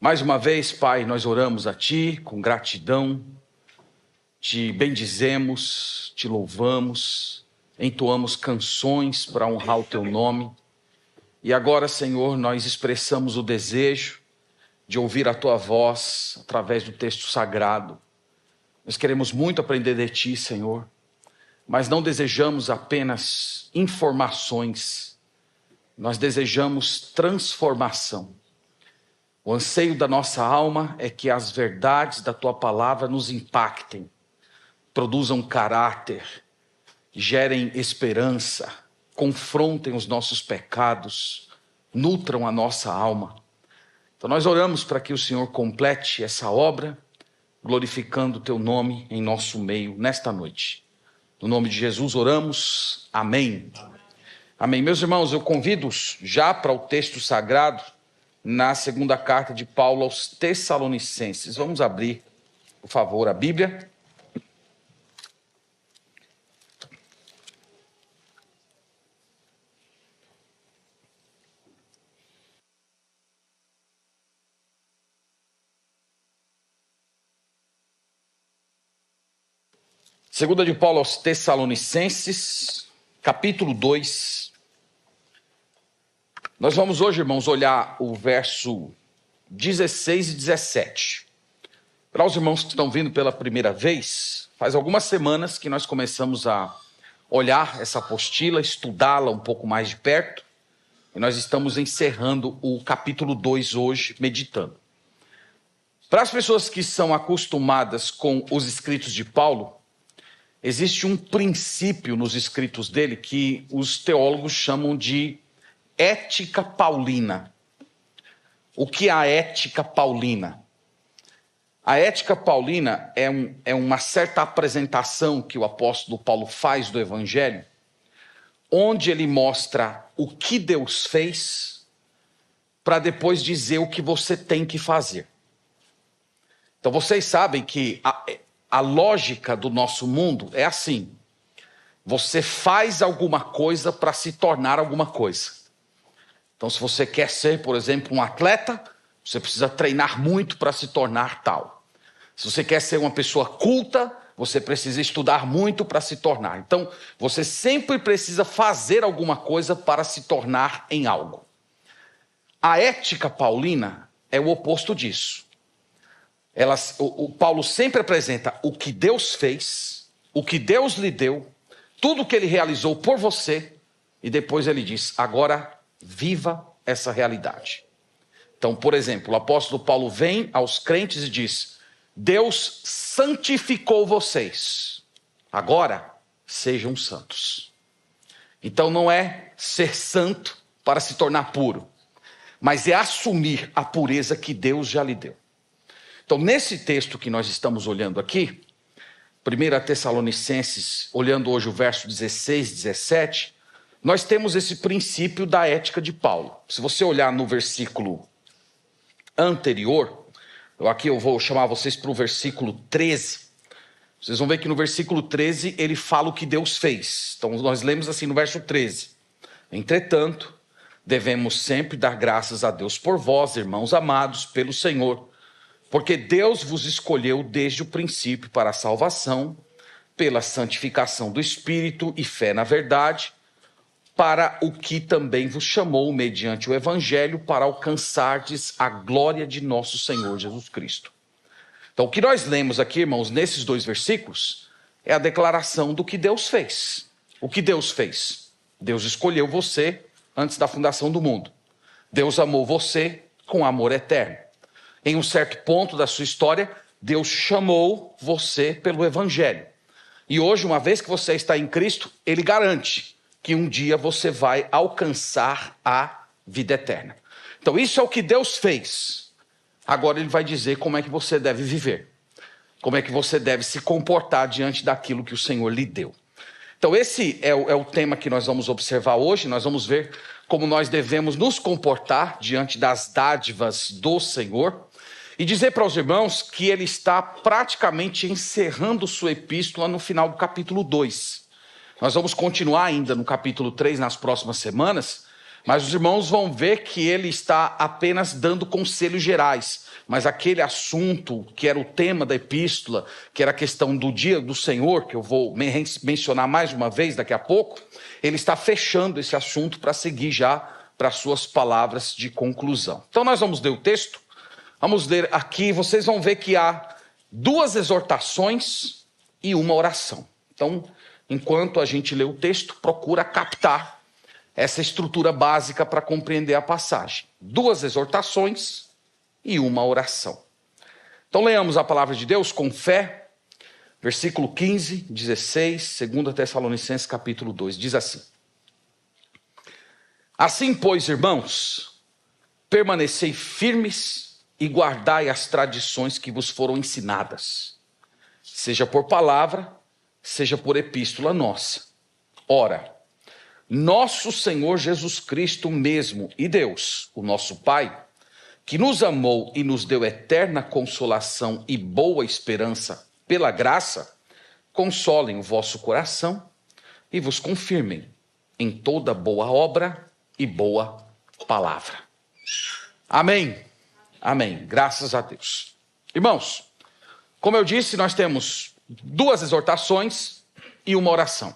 Mais uma vez, Pai, nós oramos a Ti com gratidão, Te bendizemos, Te louvamos, entoamos canções para honrar o Teu nome. E agora, Senhor, nós expressamos o desejo de ouvir a Tua voz através do texto sagrado. Nós queremos muito aprender de Ti, Senhor, mas não desejamos apenas informações, nós desejamos transformação. O anseio da nossa alma é que as verdades da Tua palavra nos impactem, produzam caráter, gerem esperança, confrontem os nossos pecados, nutram a nossa alma. Então nós oramos para que o Senhor complete essa obra, glorificando o Teu nome em nosso meio nesta noite. No nome de Jesus oramos, amém. Amém. Meus irmãos, eu convido-os já para o texto sagrado, na segunda carta de Paulo aos Tessalonicenses. Vamos abrir, por favor, a Bíblia. Segunda de Paulo aos Tessalonicenses, capítulo 2. Nós vamos hoje, irmãos, olhar o verso 16 e 17. Para os irmãos que estão vindo pela primeira vez, faz algumas semanas que nós começamos a olhar essa apostila, estudá-la um pouco mais de perto, e nós estamos encerrando o capítulo 2 hoje, meditando. Para as pessoas que são acostumadas com os escritos de Paulo, existe um princípio nos escritos dele que os teólogos chamam de ética paulina. O que é a ética paulina? A ética paulina é uma certa apresentação que o apóstolo Paulo faz do Evangelho, onde ele mostra o que Deus fez, para depois dizer o que você tem que fazer. Então vocês sabem que a lógica do nosso mundo é assim: você faz alguma coisa para se tornar alguma coisa. Então, se você quer ser, por exemplo, um atleta, você precisa treinar muito para se tornar tal. Se você quer ser uma pessoa culta, você precisa estudar muito para se tornar. Então, você sempre precisa fazer alguma coisa para se tornar em algo. A ética paulina é o oposto disso. O Paulo sempre apresenta o que Deus fez, o que Deus lhe deu, tudo que ele realizou por você, e depois ele diz: agora viva essa realidade. Então, por exemplo, o apóstolo Paulo vem aos crentes e diz: Deus santificou vocês, agora sejam santos. Então não é ser santo para se tornar puro, mas é assumir a pureza que Deus já lhe deu. Então, nesse texto que nós estamos olhando aqui, 1 Tessalonicenses, olhando hoje o verso 16 e 17, nós temos esse princípio da ética de Paulo. Se você olhar no versículo anterior, aqui eu vou chamar vocês para o versículo 13. Vocês vão ver que no versículo 13 ele fala o que Deus fez. Então nós lemos assim no verso 13: entretanto, devemos sempre dar graças a Deus por vós, irmãos amados pelo Senhor, porque Deus vos escolheu desde o princípio para a salvação, pela santificação do Espírito e fé na verdade, para o que também vos chamou mediante o Evangelho, para alcançardes a glória de nosso Senhor Jesus Cristo. Então o que nós lemos aqui, irmãos, nesses dois versículos, é a declaração do que Deus fez. O que Deus fez? Deus escolheu você antes da fundação do mundo. Deus amou você com amor eterno. Em um certo ponto da sua história, Deus chamou você pelo Evangelho. E hoje, uma vez que você está em Cristo, Ele garante que um dia você vai alcançar a vida eterna. Então isso é o que Deus fez. Agora Ele vai dizer como é que você deve viver, como é que você deve se comportar diante daquilo que o Senhor lhe deu. Então esse é o tema que nós vamos observar hoje. Nós vamos ver como nós devemos nos comportar diante das dádivas do Senhor, e dizer para os irmãos que ele está praticamente encerrando sua epístola no final do capítulo 2. Nós vamos continuar ainda no capítulo 3 nas próximas semanas, Mas os irmãos vão ver que ele está apenas dando conselhos gerais. Mas aquele assunto que era o tema da epístola, que era a questão do dia do Senhor, que eu vou mencionar mais uma vez daqui a pouco, ele está fechando esse assunto para seguir já para suas palavras de conclusão. Então nós vamos ler o texto, vamos ler aqui, vocês vão ver que há 2 exortações e uma oração. Então, enquanto a gente lê o texto, procura captar essa estrutura básica para compreender a passagem. 2 exortações e uma oração. Então leamos a palavra de Deus com fé, versículo 15, 16, 2 Tessalonicenses capítulo 2, diz assim: Assim, pois, irmãos, permanecei firmes e guardai as tradições que vos foram ensinadas, seja por palavra, seja por epístola nossa. Ora, nosso Senhor Jesus Cristo mesmo e Deus, o nosso Pai, que nos amou e nos deu eterna consolação e boa esperança pela graça, consolem o vosso coração e vos confirmem em toda boa obra e boa palavra. Amém. Amém. Graças a Deus. Irmãos, como eu disse, nós temos 2 exortações e uma oração.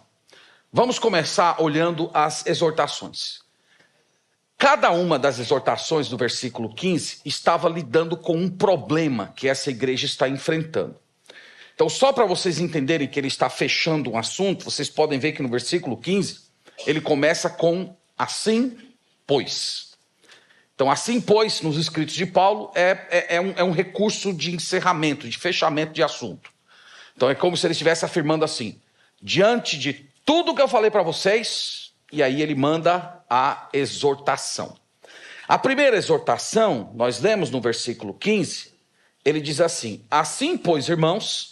Vamos começar olhando as exortações. Cada uma das exortações do versículo 15 estava lidando com um problema que essa igreja está enfrentando. Então, só para vocês entenderem que ele está fechando um assunto, vocês podem ver que no versículo 15, ele começa com assim, pois. Então, assim, pois, nos escritos de Paulo, é um recurso de encerramento, de fechamento de assunto. Então, é como se ele estivesse afirmando assim, diante de tudo que eu falei para vocês, e aí ele manda a exortação. A primeira exortação, nós lemos no versículo 15, ele diz assim: assim, pois, irmãos,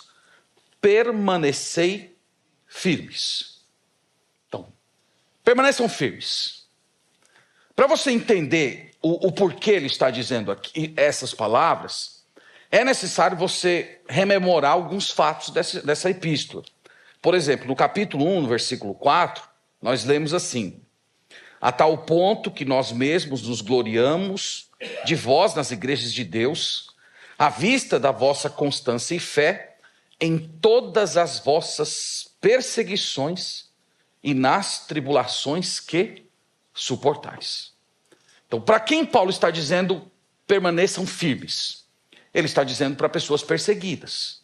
permanecei firmes. Então, permaneçam firmes. Para você entender o porquê ele está dizendo aqui essas palavras, é necessário você rememorar alguns fatos dessa epístola. Por exemplo, no capítulo 1, no versículo 4, nós lemos assim: a tal ponto que nós mesmos nos gloriamos de vós nas igrejas de Deus, à vista da vossa constância e fé em todas as vossas perseguições e nas tribulações que suportais. Então, para quem Paulo está dizendo permaneçam firmes? Ele está dizendo para pessoas perseguidas.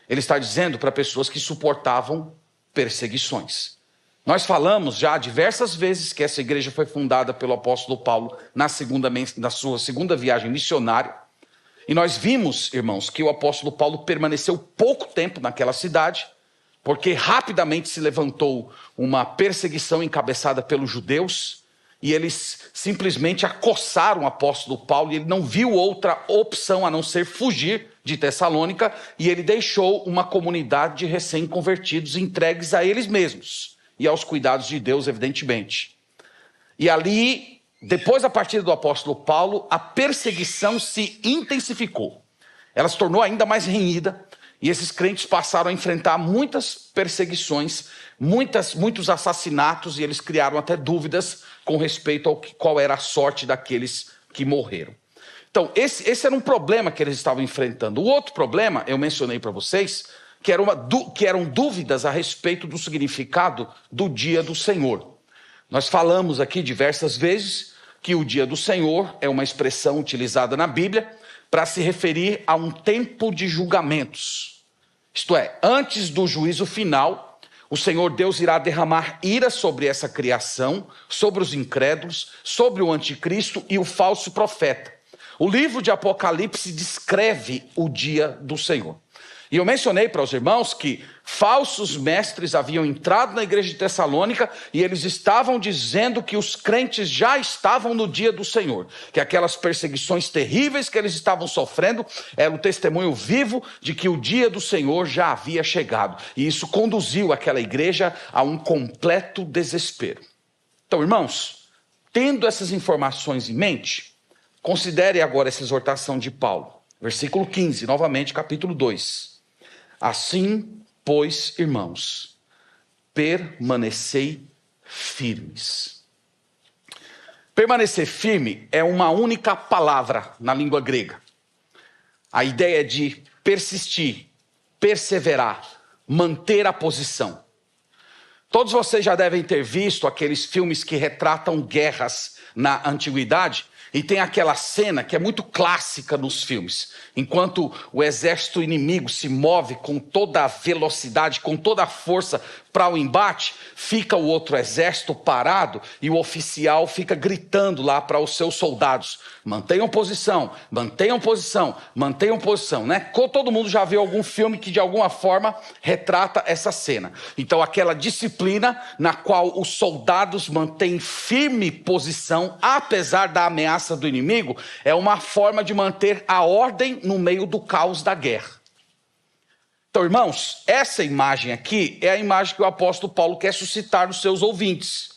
Ele está dizendo para pessoas que suportavam perseguições. Nós falamos já diversas vezes que essa igreja foi fundada pelo apóstolo Paulo na sua segunda viagem missionária. E nós vimos, irmãos, que o apóstolo Paulo permaneceu pouco tempo naquela cidade, porque rapidamente se levantou uma perseguição encabeçada pelos judeus, e eles simplesmente acossaram o apóstolo Paulo, e ele não viu outra opção a não ser fugir de Tessalônica, e ele deixou uma comunidade de recém-convertidos entregues a eles mesmos e aos cuidados de Deus, evidentemente. E ali, depois da partida do apóstolo Paulo, a perseguição se intensificou. Ela se tornou ainda mais renhida, e esses crentes passaram a enfrentar muitas perseguições, muitos assassinatos, e eles criaram até dúvidas com respeito ao qual era a sorte daqueles que morreram. Então, esse era um problema que eles estavam enfrentando. O outro problema, eu mencionei para vocês, que eram dúvidas a respeito do significado do dia do Senhor. Nós falamos aqui diversas vezes que o dia do Senhor é uma expressão utilizada na Bíblia para se referir a um tempo de julgamentos. Isto é, antes do juízo final, o Senhor Deus irá derramar ira sobre essa criação, sobre os incrédulos, sobre o anticristo e o falso profeta. O livro de Apocalipse descreve o dia do Senhor. E eu mencionei para os irmãos que falsos mestres haviam entrado na igreja de Tessalônica e eles estavam dizendo que os crentes já estavam no dia do Senhor, que aquelas perseguições terríveis que eles estavam sofrendo era o testemunho vivo de que o dia do Senhor já havia chegado. E isso conduziu aquela igreja a um completo desespero. Então, irmãos, tendo essas informações em mente, considere agora essa exortação de Paulo. Versículo 15, novamente, capítulo 2. Assim, pois, irmãos, permanecei firmes. Permanecer firme é uma única palavra na língua grega. A ideia é de persistir, perseverar, manter a posição. Todos vocês já devem ter visto aqueles filmes que retratam guerras na antiguidade, e tem aquela cena que é muito clássica nos filmes. Enquanto o exército inimigo se move com toda a velocidade, com toda a força para o embate, fica o outro exército parado e o oficial fica gritando lá para os seus soldados: mantenham posição, mantenham posição, mantenham posição, né? Todo mundo já viu algum filme que de alguma forma retrata essa cena. Então aquela disciplina na qual os soldados mantêm firme posição, apesar da ameaça do inimigo, é uma forma de manter a ordem no meio do caos da guerra. Então, irmãos, essa imagem aqui é a imagem que o apóstolo Paulo quer suscitar nos seus ouvintes.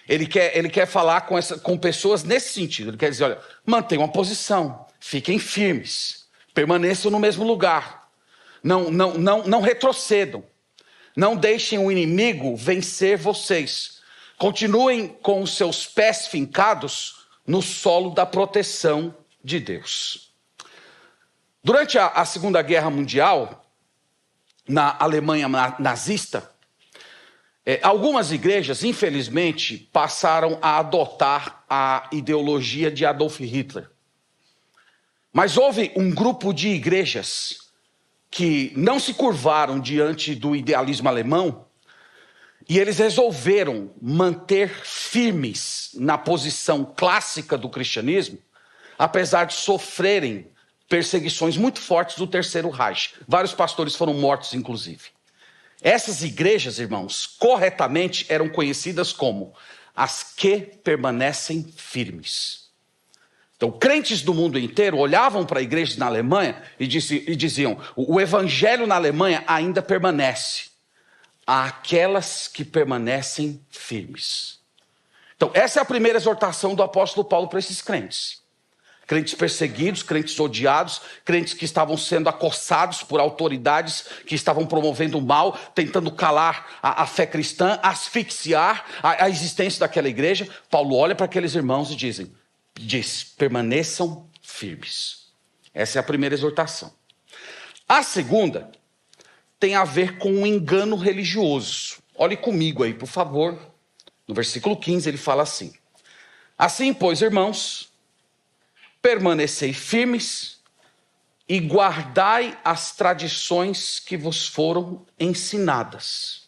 Ele quer falar com pessoas nesse sentido. Ele quer dizer: olha, mantenham uma posição, fiquem firmes, permaneçam no mesmo lugar, não retrocedam, não deixem o inimigo vencer vocês, continuem com os seus pés fincados no solo da proteção de Deus. Durante a Segunda Guerra Mundial, na Alemanha nazista, algumas igrejas, infelizmente, passaram a adotar a ideologia de Adolf Hitler. Mas houve um grupo de igrejas que não se curvaram diante do idealismo alemão, e eles resolveram manter firmes na posição clássica do cristianismo, apesar de sofrerem perseguições muito fortes do Terceiro Reich. Vários pastores foram mortos, inclusive. Essas igrejas, irmãos, corretamente eram conhecidas como as que permanecem firmes. Então, crentes do mundo inteiro olhavam para igrejas na Alemanha e diziam: o evangelho na Alemanha ainda permanece. Aquelas que permanecem firmes. Então, essa é a primeira exortação do apóstolo Paulo para esses crentes. Crentes perseguidos, crentes odiados, crentes que estavam sendo acossados por autoridades que estavam promovendo o mal, tentando calar a fé cristã, asfixiar a existência daquela igreja. Paulo olha para aqueles irmãos e diz: permaneçam firmes. Essa é a primeira exortação. A segunda tem a ver com um engano religioso. Olhe comigo aí, por favor. No versículo 15 ele fala assim: assim, pois, irmãos, permanecei firmes e guardai as tradições que vos foram ensinadas.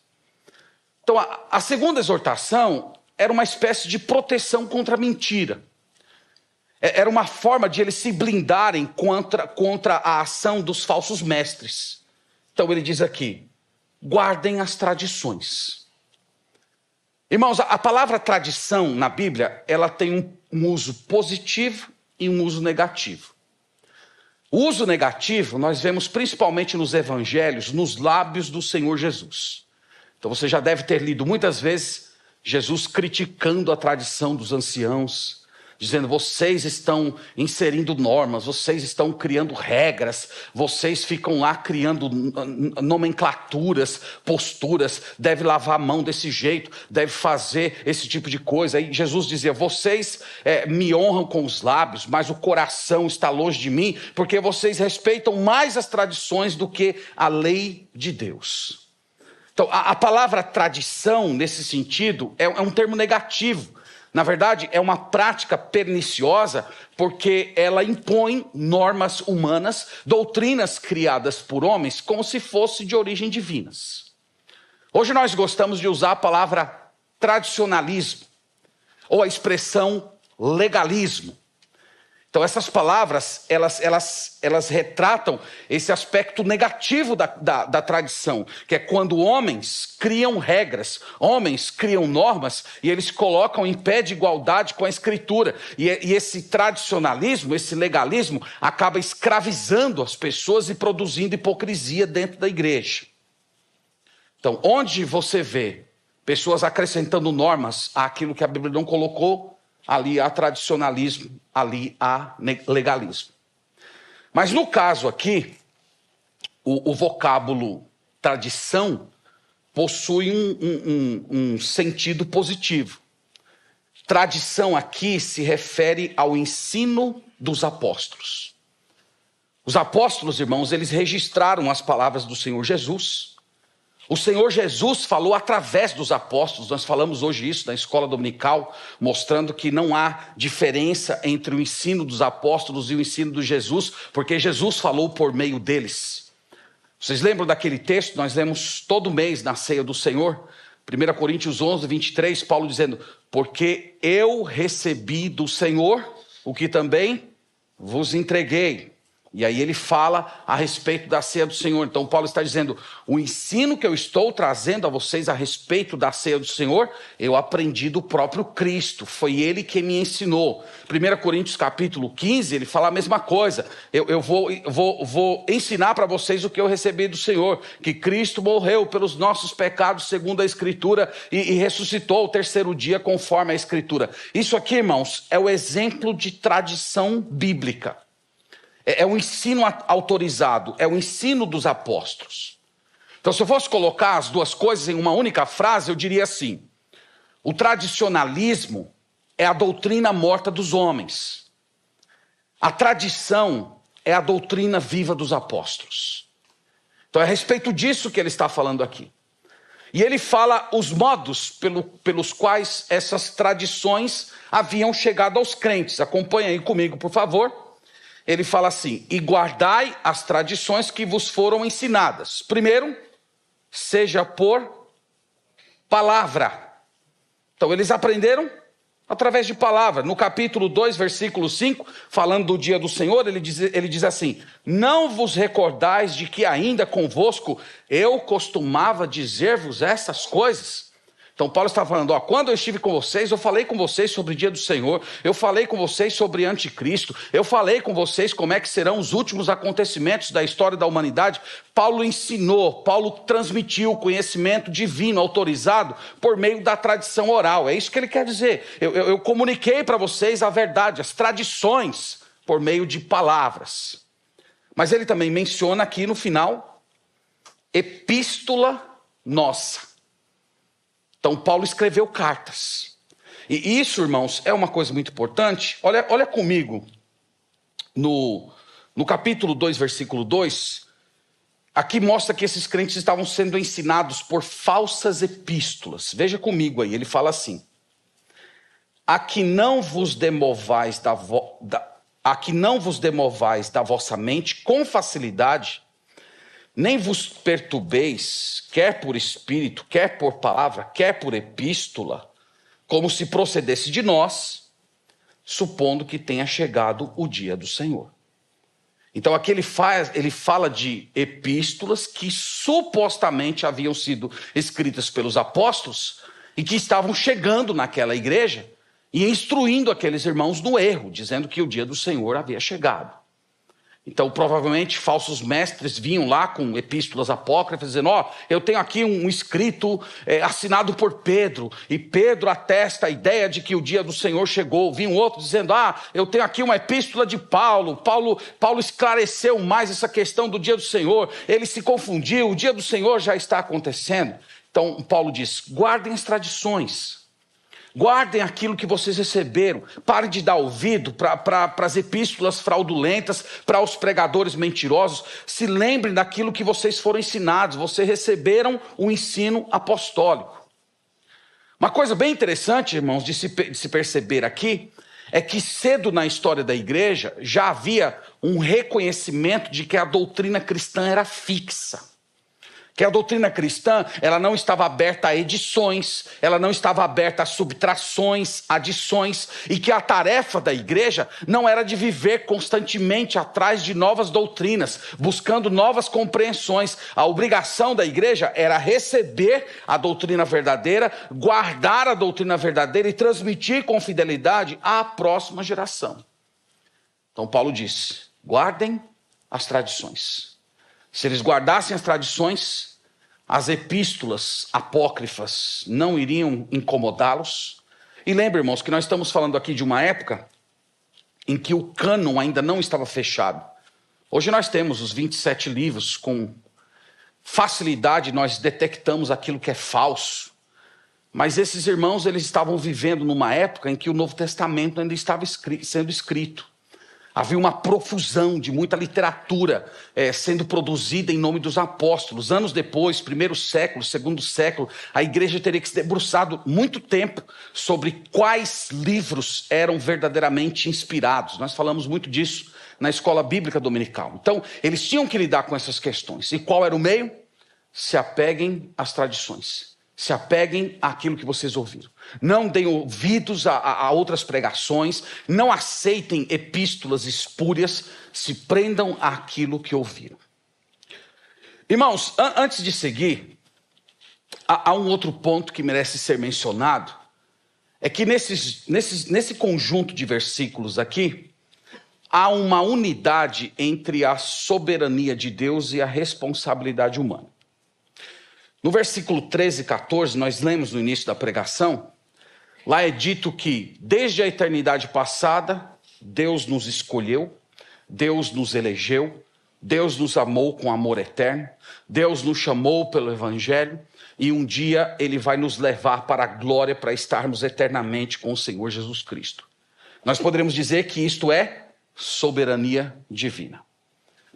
Então, a segunda exortação era uma espécie de proteção contra a mentira. Era uma forma de eles se blindarem contra a ação dos falsos mestres. Então ele diz aqui: guardem as tradições. Irmãos, a palavra tradição na Bíblia, ela tem um uso positivo e um uso negativo. O uso negativo nós vemos principalmente nos evangelhos, nos lábios do Senhor Jesus. Então você já deve ter lido muitas vezes Jesus criticando a tradição dos anciãos, dizendo: vocês estão inserindo normas, vocês estão criando regras, vocês ficam lá criando nomenclaturas, posturas, deve lavar a mão desse jeito, deve fazer esse tipo de coisa. Aí Jesus dizia: vocês me honram com os lábios, mas o coração está longe de mim, porque vocês respeitam mais as tradições do que a lei de Deus. Então a palavra tradição, nesse sentido, é um termo negativo. Na verdade, é uma prática perniciosa, porque ela impõe normas humanas, doutrinas criadas por homens, como se fossem de origem divinas. Hoje nós gostamos de usar a palavra tradicionalismo, ou a expressão legalismo. Então essas palavras, elas retratam esse aspecto negativo da tradição, que é quando homens criam regras, homens criam normas, e eles colocam em pé de igualdade com a Escritura. E esse tradicionalismo, esse legalismo, acaba escravizando as pessoas e produzindo hipocrisia dentro da igreja. Então, onde você vê pessoas acrescentando normas àquilo que a Bíblia não colocou, ali há tradicionalismo, ali há legalismo. Mas no caso aqui, o vocábulo tradição possui um sentido positivo. tradição aqui se refere ao ensino dos apóstolos. Os apóstolos, irmãos, eles registraram as palavras do Senhor Jesus. O Senhor Jesus falou através dos apóstolos. Nós falamos hoje isso na escola dominical, mostrando que não há diferença entre o ensino dos apóstolos e o ensino de Jesus, porque Jesus falou por meio deles. Vocês lembram daquele texto? Nós lemos todo mês na ceia do Senhor, 1 Coríntios 11, 23, Paulo dizendo: porque eu recebi do Senhor o que também vos entreguei. E aí ele fala a respeito da ceia do Senhor. Então Paulo está dizendo: o ensino que eu estou trazendo a vocês a respeito da ceia do Senhor, eu aprendi do próprio Cristo, foi ele que me ensinou. 1 Coríntios capítulo 15, ele fala a mesma coisa. Eu vou ensinar para vocês o que eu recebi do Senhor, que Cristo morreu pelos nossos pecados segundo a Escritura e ressuscitou ao terceiro dia conforme a Escritura. Isso aqui, irmãos, é o exemplo de tradição bíblica. É o ensino autorizado, é o ensino dos apóstolos. Então, se eu fosse colocar as duas coisas em uma única frase, eu diria assim: o tradicionalismo é a doutrina morta dos homens. A tradição é a doutrina viva dos apóstolos. Então, é a respeito disso que ele está falando aqui. E ele fala os modos pelos quais essas tradições haviam chegado aos crentes. Acompanhe aí comigo, por favor. Ele fala assim: e guardai as tradições que vos foram ensinadas. Primeiro, seja por palavra. Então eles aprenderam através de palavra. No capítulo 2, versículo 5, falando do dia do Senhor, ele diz assim: não vos recordais de que ainda convosco eu costumava dizer-vos essas coisas? Então Paulo está falando: quando eu estive com vocês, eu falei com vocês sobre o dia do Senhor, eu falei com vocês sobre anticristo, eu falei com vocês como é que serão os últimos acontecimentos da história da humanidade. Paulo ensinou, Paulo transmitiu o conhecimento divino autorizado por meio da tradição oral. É isso que ele quer dizer. Eu comuniquei para vocês a verdade, as tradições, por meio de palavras. Mas ele também menciona aqui no final, epístola nossa. Então Paulo escreveu cartas. E isso, irmãos, é uma coisa muito importante. Olha comigo no capítulo 2, versículo 2. Aqui mostra que esses crentes estavam sendo ensinados por falsas epístolas. Veja comigo aí, ele fala assim: a que não vos demovais da vossa mente com facilidade, nem vos perturbeis, quer por espírito, quer por palavra, quer por epístola, como se procedesse de nós, supondo que tenha chegado o dia do Senhor. Então aqui ele fala de epístolas que supostamente haviam sido escritas pelos apóstolos e que estavam chegando naquela igreja e instruindo aqueles irmãos no erro, dizendo que o dia do Senhor havia chegado. Então, provavelmente, falsos mestres vinham lá com epístolas apócrifas, dizendo: eu tenho aqui um escrito assinado por Pedro, e Pedro atesta a ideia de que o dia do Senhor chegou. Vinha um outro dizendo: eu tenho aqui uma epístola de Paulo. Paulo esclareceu mais essa questão do dia do Senhor, ele se confundiu, o dia do Senhor já está acontecendo. Então, Paulo diz: guardem as tradições. Guardem aquilo que vocês receberam. Parem de dar ouvido para as epístolas fraudulentas, para os pregadores mentirosos. Se lembrem daquilo que vocês foram ensinados. Vocês receberam o ensino apostólico. Uma coisa bem interessante, irmãos, de se perceber aqui, é que cedo na história da igreja já havia um reconhecimento de que a doutrina cristã era fixa. Que a doutrina cristã, ela não estava aberta a edições, ela não estava aberta a subtrações, adições, e que a tarefa da igreja não era de viver constantemente atrás de novas doutrinas, buscando novas compreensões. A obrigação da igreja era receber a doutrina verdadeira, guardar a doutrina verdadeira e transmitir com fidelidade à próxima geração. Então Paulo diz: guardem as tradições. Se eles guardassem as tradições, as epístolas apócrifas não iriam incomodá-los. E lembre, irmãos, que nós estamos falando aqui de uma época em que o cânon ainda não estava fechado. Hoje nós temos os 27 livros, com facilidade nós detectamos aquilo que é falso. Mas esses irmãos, eles estavam vivendo numa época em que o Novo Testamento ainda estava sendo escrito. Havia uma profusão de muita literatura sendo produzida em nome dos apóstolos. Anos depois, primeiro século, segundo século, a igreja teria que se debruçado muito tempo sobre quais livros eram verdadeiramente inspirados. Nós falamos muito disso na escola bíblica dominical. Então, eles tinham que lidar com essas questões. E qual era o meio? Se apeguem às tradições. Se apeguem àquilo que vocês ouviram. Não deem ouvidos a outras pregações. Não aceitem epístolas espúrias. Se prendam àquilo que ouviram. Irmãos, antes de seguir, há um outro ponto que merece ser mencionado. É que nesse conjunto de versículos aqui, há uma unidade entre a soberania de Deus e a responsabilidade humana. No versículo 13 e 14, nós lemos no início da pregação, lá é dito que desde a eternidade passada, Deus nos escolheu, Deus nos elegeu, Deus nos amou com amor eterno, Deus nos chamou pelo Evangelho, e um dia Ele vai nos levar para a glória para estarmos eternamente com o Senhor Jesus Cristo. Nós poderemos dizer que isto é soberania divina.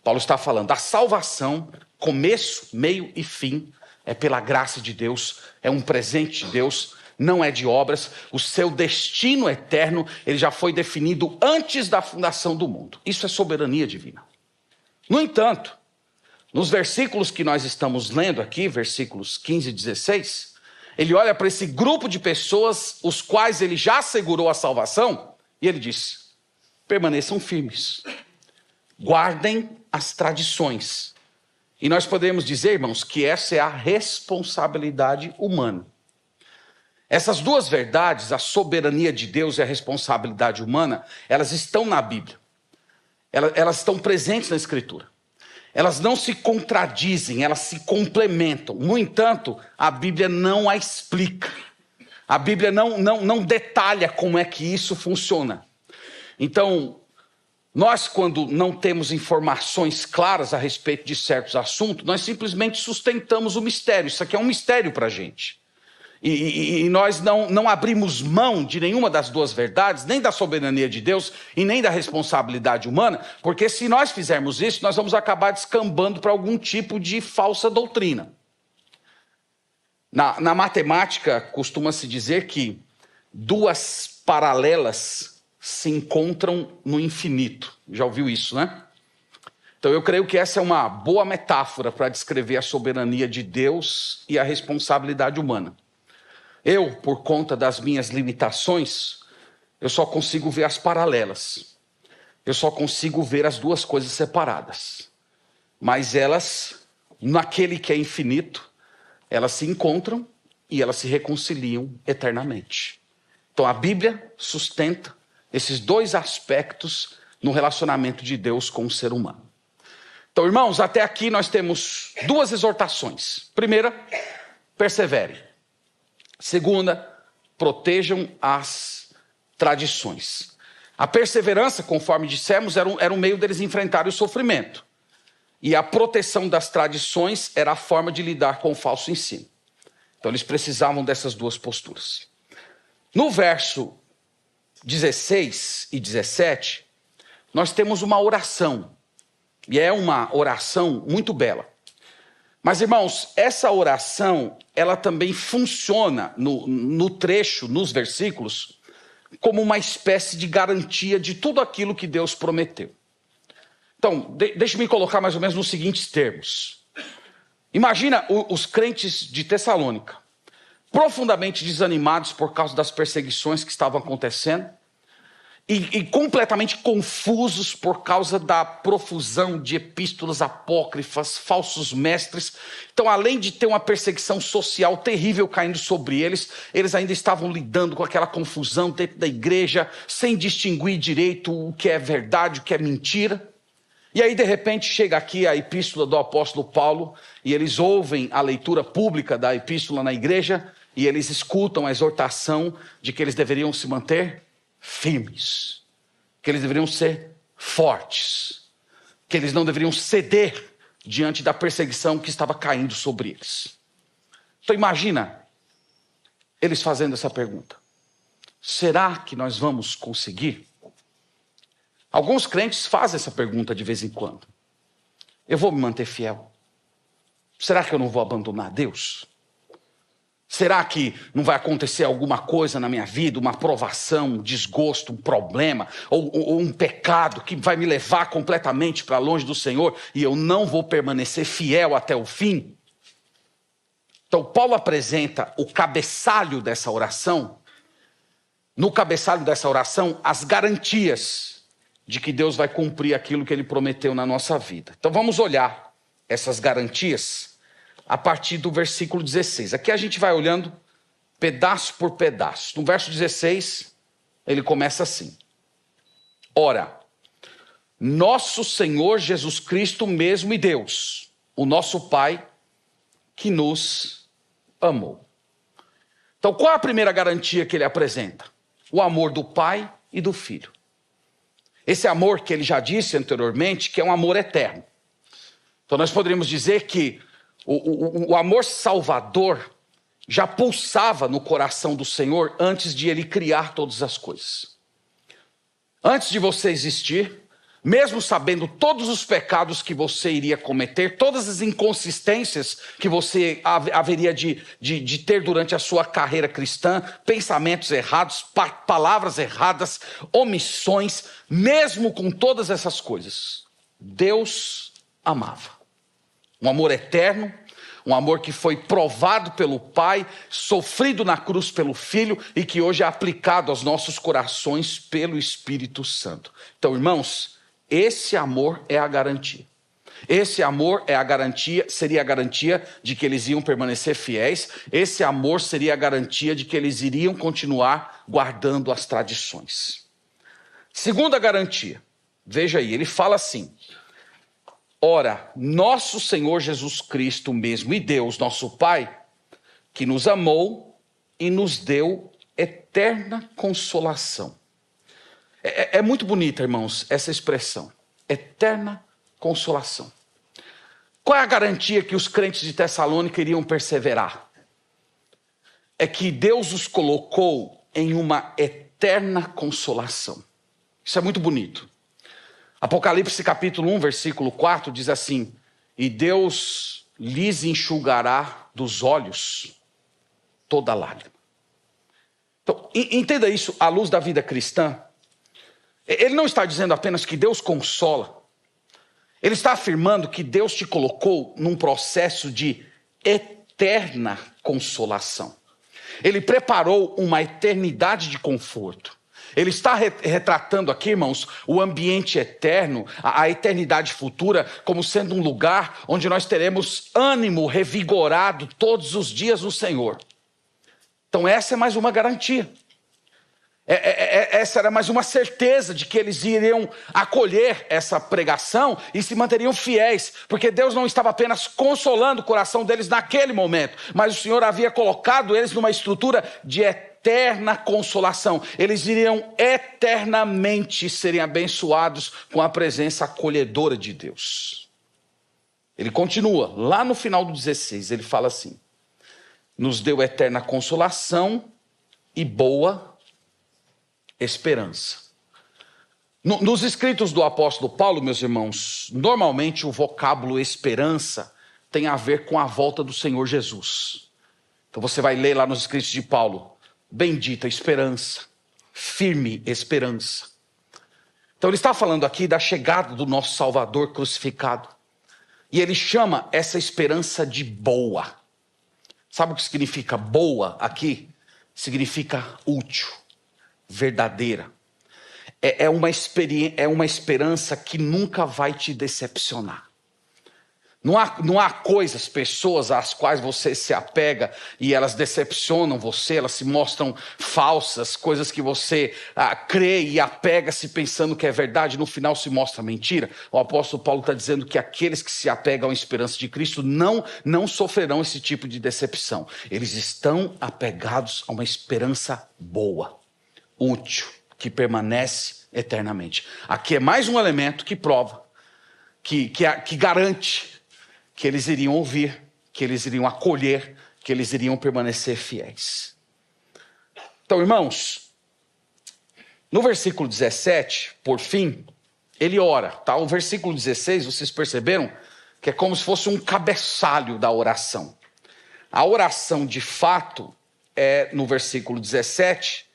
Paulo está falando da salvação, começo, meio e fim, é pela graça de Deus, é um presente de Deus, não é de obras. O seu destino eterno, ele já foi definido antes da fundação do mundo. Isso é soberania divina. No entanto, nos versículos que nós estamos lendo aqui, versículos 15 e 16, ele olha para esse grupo de pessoas, os quais ele já assegurou a salvação, e ele diz: permaneçam firmes, guardem as tradições. E nós podemos dizer, irmãos, que essa é a responsabilidade humana. Essas duas verdades, a soberania de Deus e a responsabilidade humana, elas estão na Bíblia. Elas estão presentes na Escritura. Elas não se contradizem, elas se complementam. No entanto, a Bíblia não a explica. A Bíblia não detalha como é que isso funciona. Então, nós, quando não temos informações claras a respeito de certos assuntos, nós simplesmente sustentamos o mistério. Isso aqui é um mistério para a gente. E nós não abrimos mão de nenhuma das duas verdades, nem da soberania de Deus e nem da responsabilidade humana, porque se nós fizermos isso, nós vamos acabar descambando para algum tipo de falsa doutrina. Na matemática, costuma-se dizer que duas paralelas se encontram no infinito. Já ouviu isso, né? Então eu creio que essa é uma boa metáfora para descrever a soberania de Deus e a responsabilidade humana. Eu, por conta das minhas limitações, eu só consigo ver as paralelas. Eu só consigo ver as duas coisas separadas. Mas elas, naquele que é infinito, elas se encontram e elas se reconciliam eternamente. Então a Bíblia sustenta esses dois aspectos no relacionamento de Deus com o ser humano. Então, irmãos, até aqui nós temos duas exortações. Primeira, perseverem. Segunda, protejam as tradições. A perseverança, conforme dissemos, era um meio deles enfrentarem o sofrimento. E a proteção das tradições era a forma de lidar com o falso ensino. Então, eles precisavam dessas duas posturas. No verso 16 e 17, nós temos uma oração. E é uma oração muito bela. Mas, irmãos, essa oração, ela também funciona no trecho, nos versículos, como uma espécie de garantia de tudo aquilo que Deus prometeu. Então, deixe-me colocar mais ou menos nos seguintes termos. Imagina os crentes de Tessalônica, profundamente desanimados por causa das perseguições que estavam acontecendo, e completamente confusos por causa da profusão de epístolas apócrifas, falsos mestres. Então, além de ter uma perseguição social terrível caindo sobre eles, eles ainda estavam lidando com aquela confusão dentro da igreja, sem distinguir direito o que é verdade, o que é mentira. E aí, de repente, chega aqui a epístola do apóstolo Paulo, e eles ouvem a leitura pública da epístola na igreja, e eles escutam a exortação de que eles deveriam se manter firmes, que eles deveriam ser fortes, que eles não deveriam ceder diante da perseguição que estava caindo sobre eles. Então imagina, eles fazendo essa pergunta: será que nós vamos conseguir? Alguns crentes fazem essa pergunta de vez em quando. Eu vou me manter fiel? Será que eu não vou abandonar Deus? Será que não vai acontecer alguma coisa na minha vida, uma provação, um desgosto, um problema, ou um pecado que vai me levar completamente para longe do Senhor e eu não vou permanecer fiel até o fim? Então, Paulo apresenta o cabeçalho dessa oração. No cabeçalho dessa oração, as garantias de que Deus vai cumprir aquilo que Ele prometeu na nossa vida. Então, vamos olhar essas garantias a partir do versículo 16. Aqui a gente vai olhando pedaço por pedaço. No verso 16, ele começa assim: ora, nosso Senhor Jesus Cristo mesmo e Deus, o nosso Pai, que nos amou. Então, qual é a primeira garantia que ele apresenta? O amor do Pai e do Filho. Esse amor que ele já disse anteriormente, que é um amor eterno. Então, nós poderíamos dizer que o amor salvador já pulsava no coração do Senhor antes de Ele criar todas as coisas. Antes de você existir, mesmo sabendo todos os pecados que você iria cometer, todas as inconsistências que você haveria de ter durante a sua carreira cristã, pensamentos errados, palavras erradas, omissões, mesmo com todas essas coisas, Deus amava. Um amor eterno, um amor que foi provado pelo Pai, sofrido na cruz pelo Filho e que hoje é aplicado aos nossos corações pelo Espírito Santo. Então, irmãos, esse amor é a garantia. Esse amor é a garantia, seria a garantia de que eles iam permanecer fiéis. Esse amor seria a garantia de que eles iriam continuar guardando as tradições. Segunda garantia, veja aí, ele fala assim: ora, nosso Senhor Jesus Cristo mesmo e Deus, nosso Pai, que nos amou e nos deu eterna consolação. É muito bonita, irmãos, essa expressão, eterna consolação. Qual é a garantia que os crentes de Tessalônica iriam perseverar? É que Deus os colocou em uma eterna consolação. Isso é muito bonito. Apocalipse capítulo 1, versículo 4 diz assim: e Deus lhes enxugará dos olhos toda lágrima. Então, entenda isso à luz da vida cristã. Ele não está dizendo apenas que Deus consola. Ele está afirmando que Deus te colocou num processo de eterna consolação. Ele preparou uma eternidade de conforto. Ele está retratando aqui, irmãos, o ambiente eterno, a eternidade futura, como sendo um lugar onde nós teremos ânimo revigorado todos os dias no Senhor. Então essa é mais uma garantia. Essa era mais uma certeza de que eles iriam acolher essa pregação e se manteriam fiéis, porque Deus não estava apenas consolando o coração deles naquele momento, mas o Senhor havia colocado eles numa estrutura de eterna consolação. Eles iriam eternamente serem abençoados com a presença acolhedora de Deus. Ele continua, lá no final do 16, ele fala assim: nos deu eterna consolação e boa esperança. Nos escritos do apóstolo Paulo, meus irmãos, normalmente o vocábulo esperança tem a ver com a volta do Senhor Jesus. Então você vai ler lá nos escritos de Paulo: bendita esperança, firme esperança. Então ele está falando aqui da chegada do nosso Salvador crucificado. E ele chama essa esperança de boa. Sabe o que significa boa aqui? Significa útil, verdadeira. É uma esperança que nunca vai te decepcionar. Não há coisas, pessoas às quais você se apega e elas decepcionam você, elas se mostram falsas, coisas que você crê e apega-se pensando que é verdade, no final se mostra mentira. O apóstolo Paulo está dizendo que aqueles que se apegam à esperança de Cristo não sofrerão esse tipo de decepção. Eles estão apegados a uma esperança boa, útil, que permanece eternamente. Aqui é mais um elemento que prova, que garante que eles iriam ouvir, que eles iriam acolher, que eles iriam permanecer fiéis. Então, irmãos, no versículo 17, por fim, ele ora, tá? O versículo 16, vocês perceberam que é como se fosse um cabeçalho da oração. A oração, de fato, é no versículo 17,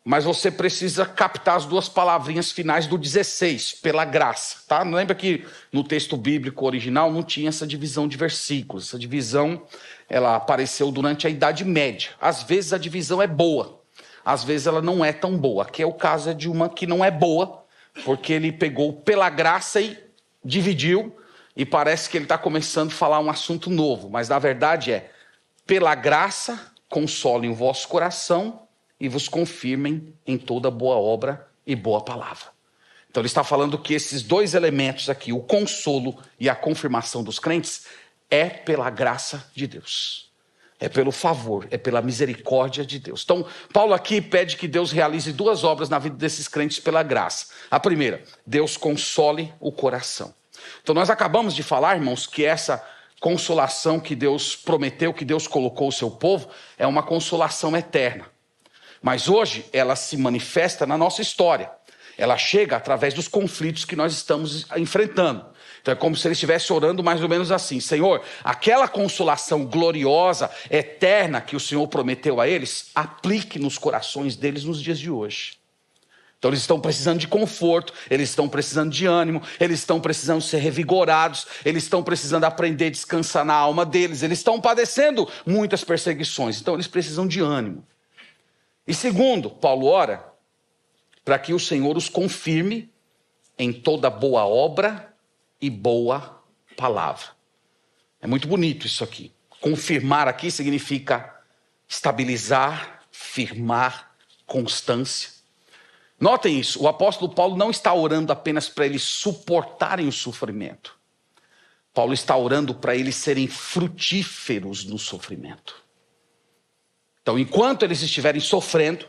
mas você precisa captar as duas palavrinhas finais do 16, pela graça, tá? Lembra que no texto bíblico original não tinha essa divisão de versículos. Essa divisão, ela apareceu durante a Idade Média. Às vezes a divisão é boa, às vezes ela não é tão boa. Aqui é o caso de uma que não é boa, porque ele pegou pela graça e dividiu, e parece que ele está começando a falar um assunto novo, mas na verdade é: pela graça consolem o vosso coração e vos confirmem em toda boa obra e boa palavra. Então ele está falando que esses dois elementos aqui, o consolo e a confirmação dos crentes, é pela graça de Deus. É pelo favor, é pela misericórdia de Deus. Então, Paulo aqui pede que Deus realize duas obras na vida desses crentes pela graça. A primeira, Deus console o coração. Então nós acabamos de falar, irmãos, que essa consolação que Deus prometeu, que Deus colocou o seu povo, é uma consolação eterna. Mas hoje ela se manifesta na nossa história. Ela chega através dos conflitos que nós estamos enfrentando. Então é como se ele estivesse orando mais ou menos assim: Senhor, aquela consolação gloriosa, eterna que o Senhor prometeu a eles, aplique nos corações deles nos dias de hoje. Então eles estão precisando de conforto, eles estão precisando de ânimo, eles estão precisando ser revigorados, eles estão precisando aprender a descansar na alma deles, eles estão padecendo muitas perseguições, então eles precisam de ânimo. E segundo, Paulo ora para que o Senhor os confirme em toda boa obra e boa palavra. É muito bonito isso aqui. Confirmar aqui significa estabilizar, firmar, constância. Notem isso, o apóstolo Paulo não está orando apenas para eles suportarem o sofrimento. Paulo está orando para eles serem frutíferos no sofrimento. Então, enquanto eles estiverem sofrendo,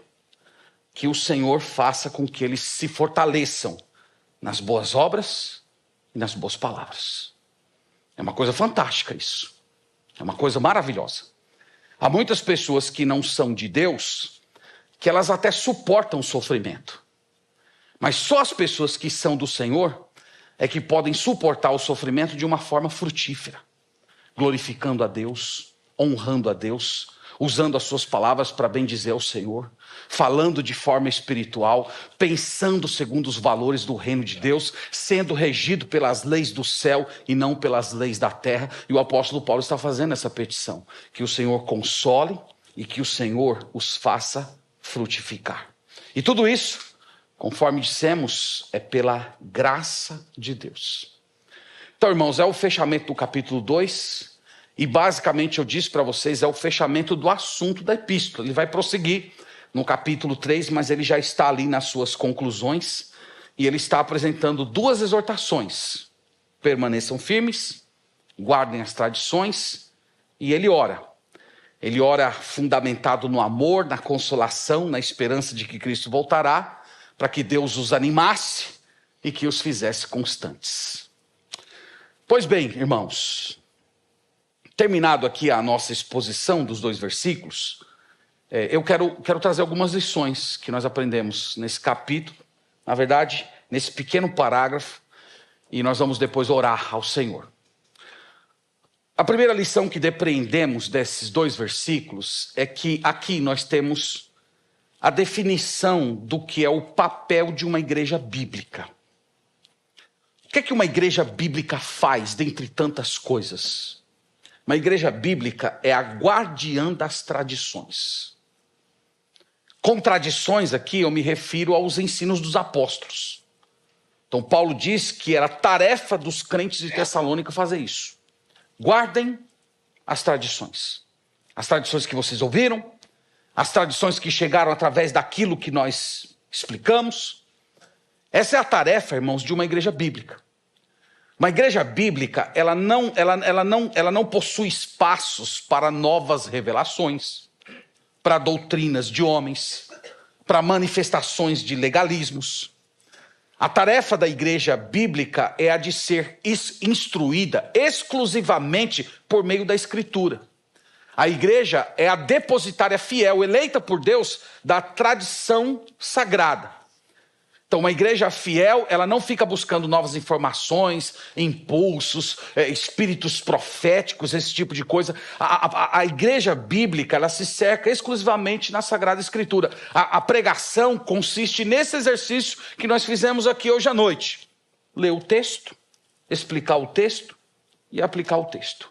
que o Senhor faça com que eles se fortaleçam nas boas obras e nas boas palavras. É uma coisa fantástica isso. É uma coisa maravilhosa. Há muitas pessoas que não são de Deus, que elas até suportam o sofrimento. Mas só as pessoas que são do Senhor é que podem suportar o sofrimento de uma forma frutífera, glorificando a Deus, honrando a Deus, usando as suas palavras para bendizer ao Senhor, falando de forma espiritual, pensando segundo os valores do reino de Deus, sendo regido pelas leis do céu e não pelas leis da terra. E o apóstolo Paulo está fazendo essa petição, que o Senhor console e que o Senhor os faça frutificar. E tudo isso, conforme dissemos, é pela graça de Deus. Então, irmãos, é o fechamento do capítulo 2, e basicamente eu disse para vocês, é o fechamento do assunto da epístola. Ele vai prosseguir no capítulo 3, mas ele já está ali nas suas conclusões, e ele está apresentando duas exortações: permaneçam firmes, guardem as tradições, e ele ora. Ele ora fundamentado no amor, na consolação, na esperança de que Cristo voltará, para que Deus os animasse e que os fizesse constantes. Pois bem, irmãos, terminado aqui a nossa exposição dos dois versículos, eu quero trazer algumas lições que nós aprendemos nesse capítulo, na verdade, nesse pequeno parágrafo, e nós vamos depois orar ao Senhor. A primeira lição que depreendemos desses dois versículos é que aqui nós temos a definição do que é o papel de uma igreja bíblica. O que é que uma igreja bíblica faz, dentre tantas coisas? Uma igreja bíblica é a guardiã das tradições. Com tradições aqui eu me refiro aos ensinos dos apóstolos. Então Paulo diz que era tarefa dos crentes de Tessalônica fazer isso. Guardem as tradições. As tradições que vocês ouviram, as tradições que chegaram através daquilo que nós explicamos. Essa é a tarefa, irmãos, de uma igreja bíblica. Uma igreja bíblica, ela não possui espaços para novas revelações, para doutrinas de homens, para manifestações de legalismos. A tarefa da igreja bíblica é a de ser instruída exclusivamente por meio da Escritura. A igreja é a depositária fiel, eleita por Deus, da tradição sagrada. Então, uma igreja fiel, ela não fica buscando novas informações, impulsos, espíritos proféticos, esse tipo de coisa. A igreja bíblica, ela se cerca exclusivamente na Sagrada Escritura. A pregação consiste nesse exercício que nós fizemos aqui hoje à noite. Ler o texto, explicar o texto e aplicar o texto.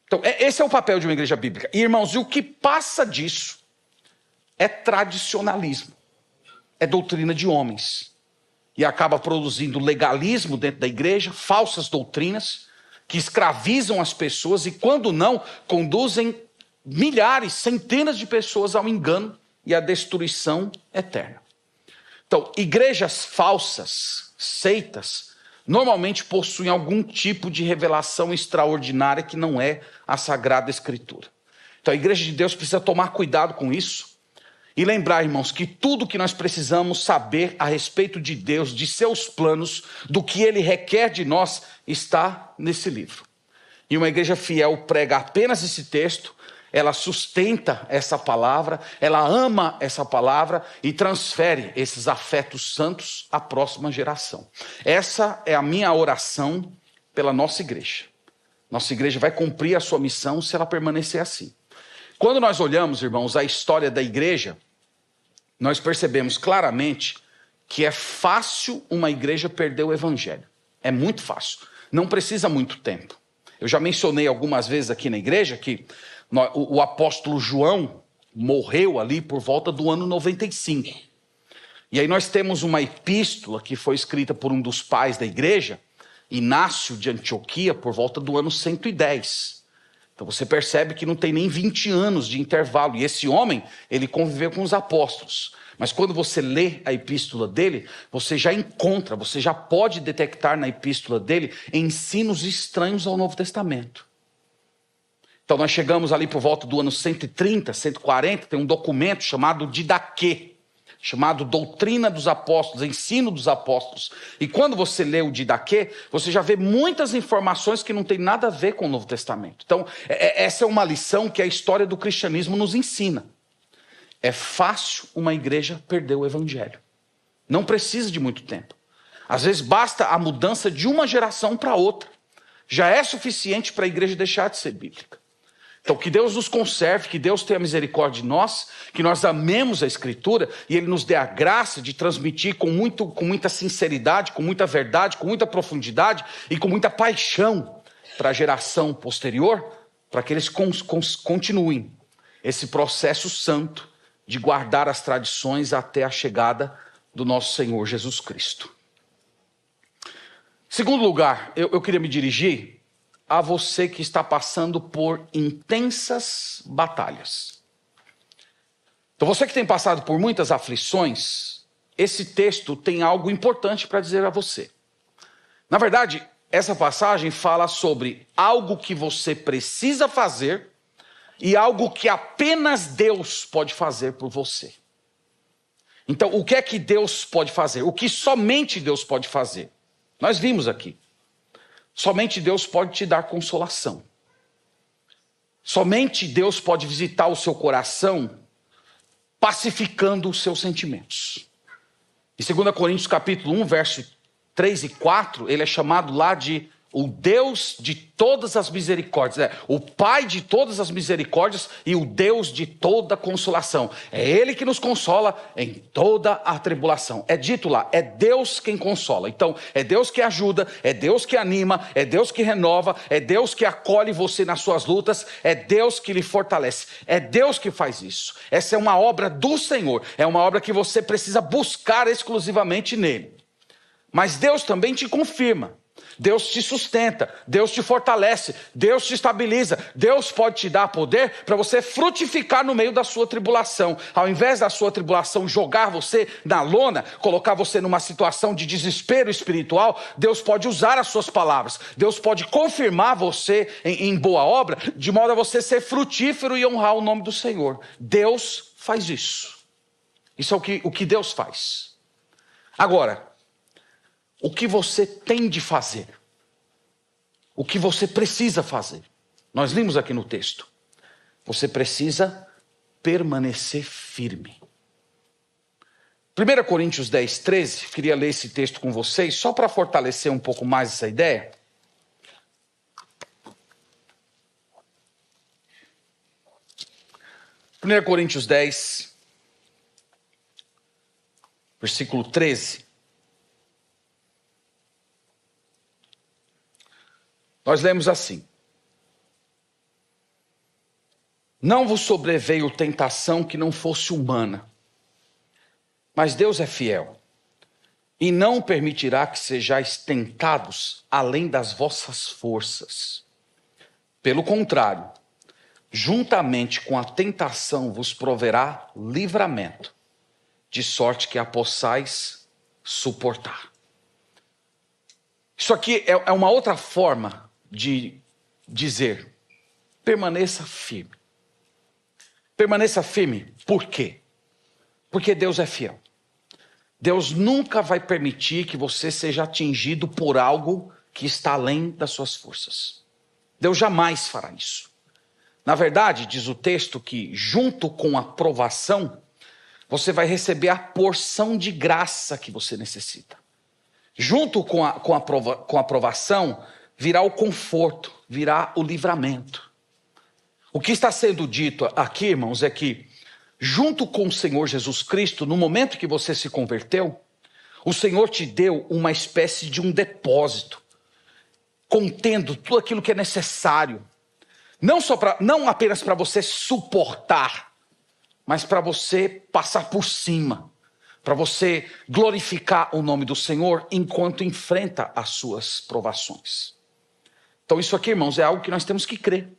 Então, esse é o papel de uma igreja bíblica. E, irmãos, e o que passa disso é tradicionalismo. É doutrina de homens. E acaba produzindo legalismo dentro da igreja, falsas doutrinas, que escravizam as pessoas e, quando não, conduzem milhares, centenas de pessoas ao engano e à destruição eterna. Então, igrejas falsas, seitas, normalmente possuem algum tipo de revelação extraordinária que não é a Sagrada Escritura. Então, a igreja de Deus precisa tomar cuidado com isso. E lembrar, irmãos, que tudo que nós precisamos saber a respeito de Deus, de seus planos, do que Ele requer de nós, está nesse livro. E uma igreja fiel prega apenas esse texto, ela sustenta essa palavra, ela ama essa palavra e transfere esses afetos santos à próxima geração. Essa é a minha oração pela nossa igreja. Nossa igreja vai cumprir a sua missão se ela permanecer assim. Quando nós olhamos, irmãos, a história da igreja, nós percebemos claramente que é fácil uma igreja perder o evangelho. É muito fácil. Não precisa muito tempo. Eu já mencionei algumas vezes aqui na igreja que o apóstolo João morreu ali por volta do ano 95. E aí nós temos uma epístola que foi escrita por um dos pais da igreja, Inácio de Antioquia, por volta do ano 110. Então você percebe que não tem nem 20 anos de intervalo. E esse homem, ele conviveu com os apóstolos. Mas quando você lê a epístola dele, você já encontra, você já pode detectar na epístola dele ensinos estranhos ao Novo Testamento. Então nós chegamos ali por volta do ano 130, 140, tem um documento chamado Didaquê, chamado Doutrina dos Apóstolos, Ensino dos Apóstolos. E quando você lê o Didaquê, você já vê muitas informações que não tem nada a ver com o Novo Testamento. Então, essa é uma lição que a história do cristianismo nos ensina. É fácil uma igreja perder o evangelho. Não precisa de muito tempo. Às vezes basta a mudança de uma geração para outra. Já é suficiente para a igreja deixar de ser bíblica. Então, que Deus nos conserve, que Deus tenha misericórdia de nós, que nós amemos a Escritura e Ele nos dê a graça de transmitir com muita sinceridade, com muita verdade, com muita profundidade e com muita paixão para a geração posterior, para que eles continuem esse processo santo de guardar as tradições até a chegada do nosso Senhor Jesus Cristo. Segundo lugar, eu queria me dirigir a você que está passando por intensas batalhas. Então você que tem passado por muitas aflições, esse texto tem algo importante para dizer a você. Na verdade, essa passagem fala sobre algo que você precisa fazer e algo que apenas Deus pode fazer por você. Então, o que é que Deus pode fazer? O que somente Deus pode fazer? Nós vimos aqui. Somente Deus pode te dar consolação. Somente Deus pode visitar o seu coração, pacificando os seus sentimentos. Em 2 Coríntios capítulo 1, verso 3 e 4, ele é chamado lá de o Deus de todas as misericórdias, o Pai de todas as misericórdias e o Deus de toda consolação. É Ele que nos consola em toda a tribulação. É dito lá, é Deus quem consola. Então, é Deus que ajuda, é Deus que anima, é Deus que renova, é Deus que acolhe você nas suas lutas, é Deus que lhe fortalece. É Deus que faz isso. Essa é uma obra do Senhor, é uma obra que você precisa buscar exclusivamente nele. Mas Deus também te confirma. Deus te sustenta, Deus te fortalece, Deus te estabiliza, Deus pode te dar poder para você frutificar no meio da sua tribulação. Ao invés da sua tribulação jogar você na lona, colocar você numa situação de desespero espiritual, Deus pode usar as suas palavras, Deus pode confirmar você em boa obra, de modo a você ser frutífero e honrar o nome do Senhor. Deus faz isso. Isso é o que Deus faz. Agora, o que você tem de fazer? O que você precisa fazer? Nós vimos aqui no texto. Você precisa permanecer firme. 1 Coríntios 10, 13, queria ler esse texto com vocês, só para fortalecer um pouco mais essa ideia. Primeira Coríntios 10, versículo 13. Nós lemos assim: não vos sobreveio tentação que não fosse humana, mas Deus é fiel, e não permitirá que sejais tentados além das vossas forças. Pelo contrário, juntamente com a tentação vos proverá livramento, de sorte que a possais suportar. Isso aqui é uma outra forma de dizer: permaneça firme. Permaneça firme, por quê? Porque Deus é fiel. Deus nunca vai permitir que você seja atingido por algo que está além das suas forças. Deus jamais fará isso. Na verdade, diz o texto que junto com a provação, você vai receber a porção de graça que você necessita. Junto com a provação, virá o conforto, virá o livramento. O que está sendo dito aqui, irmãos, é que junto com o Senhor Jesus Cristo, no momento que você se converteu, o Senhor te deu uma espécie de um depósito, contendo tudo aquilo que é necessário, não apenas para você suportar, mas para você passar por cima, para você glorificar o nome do Senhor enquanto enfrenta as suas provações. Então isso aqui, irmãos, é algo que nós temos que crer.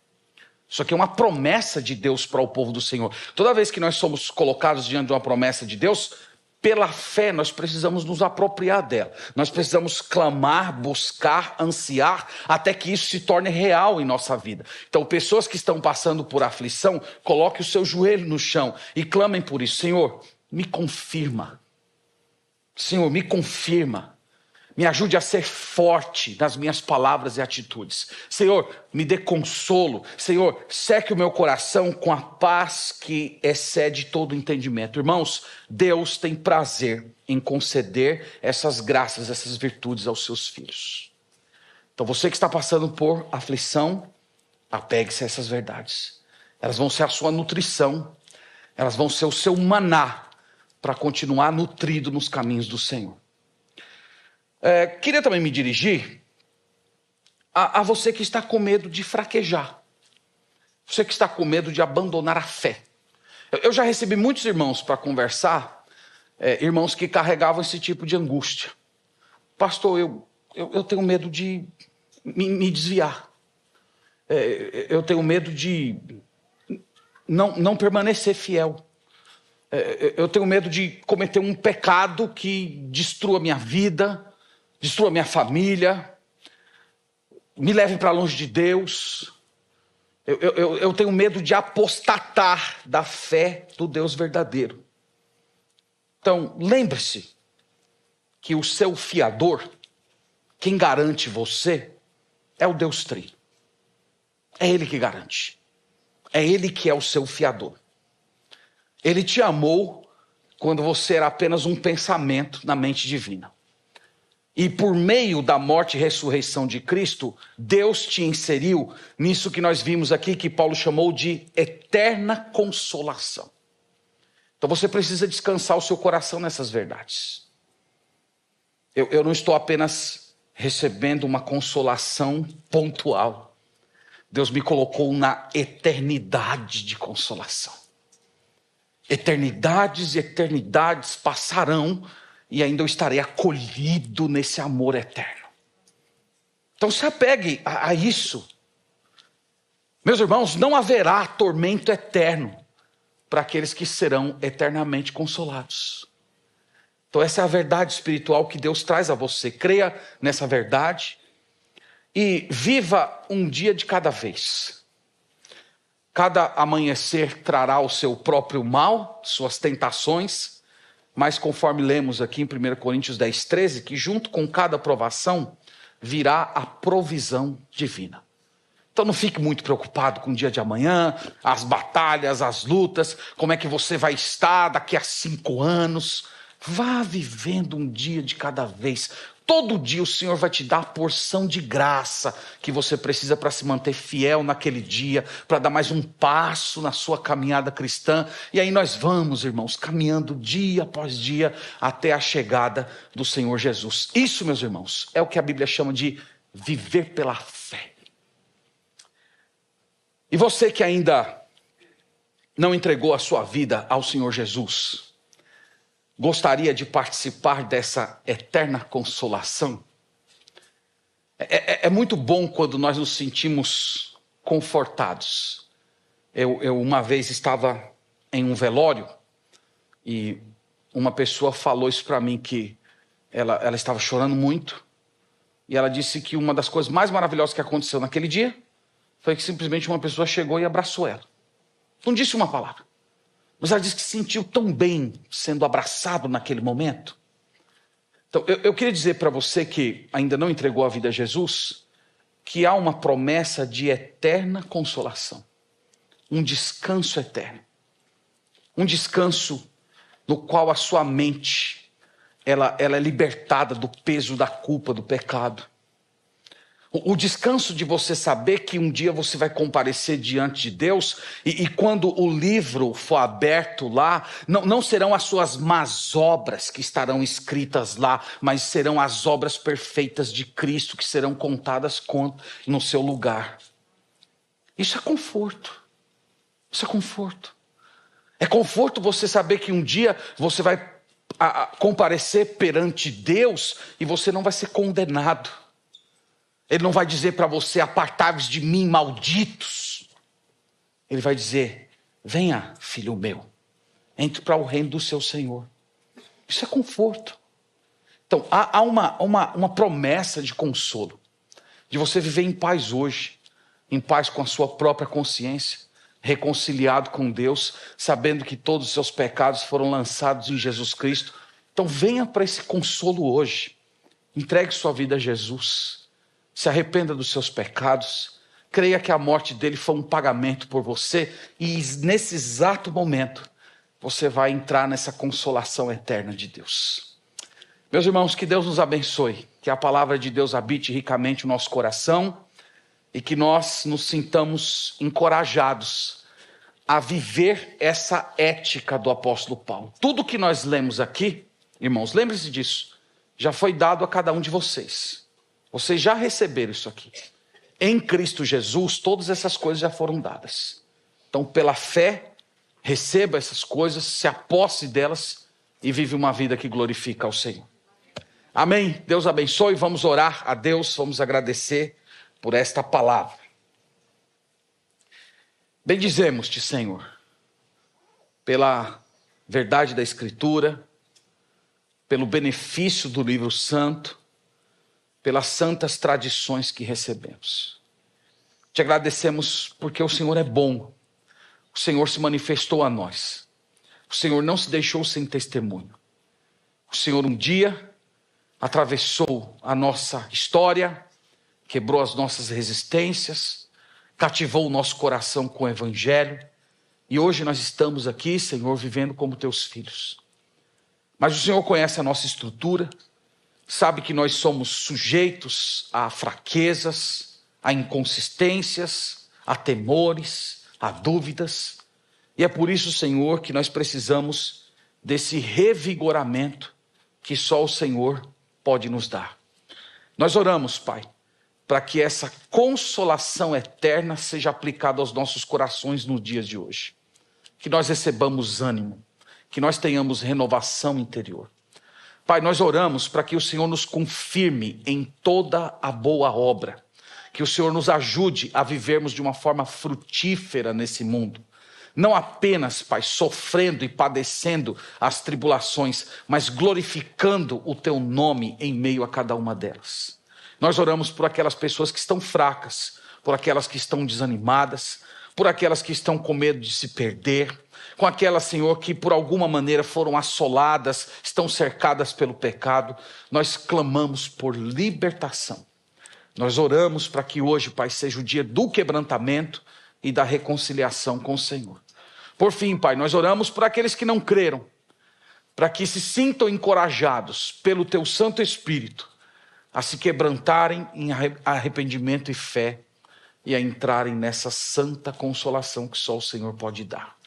Isso aqui é uma promessa de Deus para o povo do Senhor. Toda vez que nós somos colocados diante de uma promessa de Deus, pela fé nós precisamos nos apropriar dela. Nós precisamos clamar, buscar, ansiar, até que isso se torne real em nossa vida. Então, pessoas que estão passando por aflição, coloquem o seu joelho no chão e clamem por isso. Senhor, me confirma. Senhor, me confirma. Me ajude a ser forte nas minhas palavras e atitudes. Senhor, me dê consolo. Senhor, seque o meu coração com a paz que excede todo entendimento. Irmãos, Deus tem prazer em conceder essas graças, essas virtudes aos seus filhos. Então você que está passando por aflição, apegue-se a essas verdades. Elas vão ser a sua nutrição. Elas vão ser o seu maná para continuar nutrido nos caminhos do Senhor. Queria também me dirigir a você que está com medo de fraquejar. Você que está com medo de abandonar a fé. Eu já recebi muitos irmãos para conversar, irmãos que carregavam esse tipo de angústia. Pastor, eu tenho medo de me desviar. Eu tenho medo de não permanecer fiel. Eu tenho medo de cometer um pecado que destrua minha vida, destrua minha família, me leve para longe de Deus. Eu tenho medo de apostatar da fé do Deus verdadeiro. Então, lembre-se que o seu fiador, quem garante você, é o Deus Trino. É Ele que garante. É Ele que é o seu fiador. Ele te amou quando você era apenas um pensamento na mente divina. E por meio da morte e ressurreição de Cristo, Deus te inseriu nisso que nós vimos aqui, que Paulo chamou de eterna consolação. Então você precisa descansar o seu coração nessas verdades. Eu não estou apenas recebendo uma consolação pontual. Deus me colocou na eternidade de consolação. Eternidades e eternidades passarão e ainda eu estarei acolhido nesse amor eterno. Então se apegue a isso. Meus irmãos, não haverá tormento eterno para aqueles que serão eternamente consolados. Então essa é a verdade espiritual que Deus traz a você. Creia nessa verdade e viva um dia de cada vez. Cada amanhecer trará o seu próprio mal, suas tentações, mas conforme lemos aqui em 1 Coríntios 10, 13, que junto com cada provação virá a provisão divina. Então Então não fique muito preocupado com o dia de amanhã, as batalhas, as lutas, como é que você vai estar daqui a 5 anos. Vá vivendo um dia de cada vez. Todo dia o Senhor vai te dar a porção de graça que você precisa para se manter fiel naquele dia, para dar mais um passo na sua caminhada cristã. E aí nós vamos, irmãos, caminhando dia após dia até a chegada do Senhor Jesus. Isso, meus irmãos, é o que a Bíblia chama de viver pela fé. E você que ainda não entregou a sua vida ao Senhor Jesus, gostaria de participar dessa eterna consolação? É muito bom quando nós nos sentimos confortados. Eu uma vez estava em um velório e uma pessoa falou isso para mim, que ela estava chorando muito, e ela disse que uma das coisas mais maravilhosas que aconteceu naquele dia foi que simplesmente uma pessoa chegou e abraçou ela. Não disse uma palavra, mas ela disse que se sentiu tão bem sendo abraçado naquele momento. Então, eu queria dizer para você que ainda não entregou a vida a Jesus, que há uma promessa de eterna consolação, um descanso eterno, um descanso no qual a sua mente ela é libertada do peso da culpa, do pecado. O descanso de você saber que um dia você vai comparecer diante de Deus e quando o livro for aberto lá, não serão as suas más obras que estarão escritas lá, mas serão as obras perfeitas de Cristo que serão contadas no seu lugar. Isso é conforto. Isso é conforto. É conforto você saber que um dia você vai comparecer perante Deus e você não vai ser condenado. Ele não vai dizer para você: apartai-vos de mim, malditos. Ele vai dizer: venha, filho meu, entre para o reino do seu Senhor. Isso é conforto. Então, há uma promessa de consolo, de você viver em paz hoje, em paz com a sua própria consciência, reconciliado com Deus, sabendo que todos os seus pecados foram lançados em Jesus Cristo. Então, venha para esse consolo hoje. Entregue sua vida a Jesus. Se arrependa dos seus pecados, creia que a morte dele foi um pagamento por você, e nesse exato momento, você vai entrar nessa consolação eterna de Deus. Meus irmãos, que Deus nos abençoe, que a palavra de Deus habite ricamente o nosso coração, e que nós nos sintamos encorajados a viver essa ética do apóstolo Paulo. Tudo que nós lemos aqui, irmãos, lembre-se disso, já foi dado a cada um de vocês. Vocês já receberam isso aqui. Em Cristo Jesus, todas essas coisas já foram dadas. Então, pela fé, receba essas coisas, se aposse delas e vive uma vida que glorifica ao Senhor. Amém? Deus abençoe. Vamos orar a Deus, vamos agradecer por esta palavra. Bendizemos-te, Senhor, pela verdade da Escritura, pelo benefício do livro santo, pelas santas tradições que recebemos. Te agradecemos porque o Senhor é bom. O Senhor se manifestou a nós. O Senhor não se deixou sem testemunho. O Senhor um dia atravessou a nossa história, quebrou as nossas resistências, cativou o nosso coração com o Evangelho, e hoje nós estamos aqui, Senhor, vivendo como teus filhos. Mas o Senhor conhece a nossa estrutura, sabe que nós somos sujeitos a fraquezas, a inconsistências, a temores, a dúvidas. E é por isso, Senhor, que nós precisamos desse revigoramento que só o Senhor pode nos dar. Nós oramos, Pai, para que essa consolação eterna seja aplicada aos nossos corações nos dias de hoje. Que nós recebamos ânimo, que nós tenhamos renovação interior. Pai, nós oramos para que o Senhor nos confirme em toda a boa obra, que o Senhor nos ajude a vivermos de uma forma frutífera nesse mundo, não apenas, Pai, sofrendo e padecendo as tribulações, mas glorificando o Teu nome em meio a cada uma delas. Nós oramos por aquelas pessoas que estão fracas, por aquelas que estão desanimadas, por aquelas que estão com medo de se perder, com aquelas, Senhor, que por alguma maneira foram assoladas, estão cercadas pelo pecado. Nós clamamos por libertação. Nós oramos para que hoje, Pai, seja o dia do quebrantamento e da reconciliação com o Senhor. Por fim, Pai, nós oramos por aqueles que não creram, para que se sintam encorajados pelo Teu Santo Espírito a se quebrantarem em arrependimento e fé e a entrarem nessa santa consolação que só o Senhor pode dar.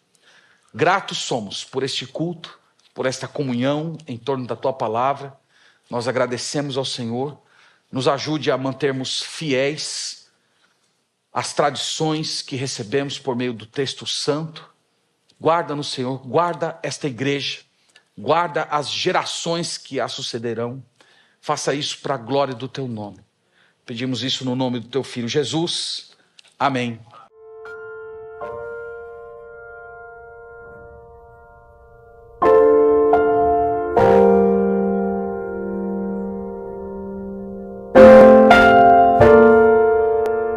Gratos somos por este culto, por esta comunhão em torno da Tua palavra. Nós agradecemos ao Senhor. Nos ajude a mantermos fiéis às tradições que recebemos por meio do texto santo. Guarda-nos, Senhor, guarda esta igreja, guarda as gerações que a sucederão. Faça isso para a glória do Teu nome. Pedimos isso no nome do Teu Filho Jesus. Amém.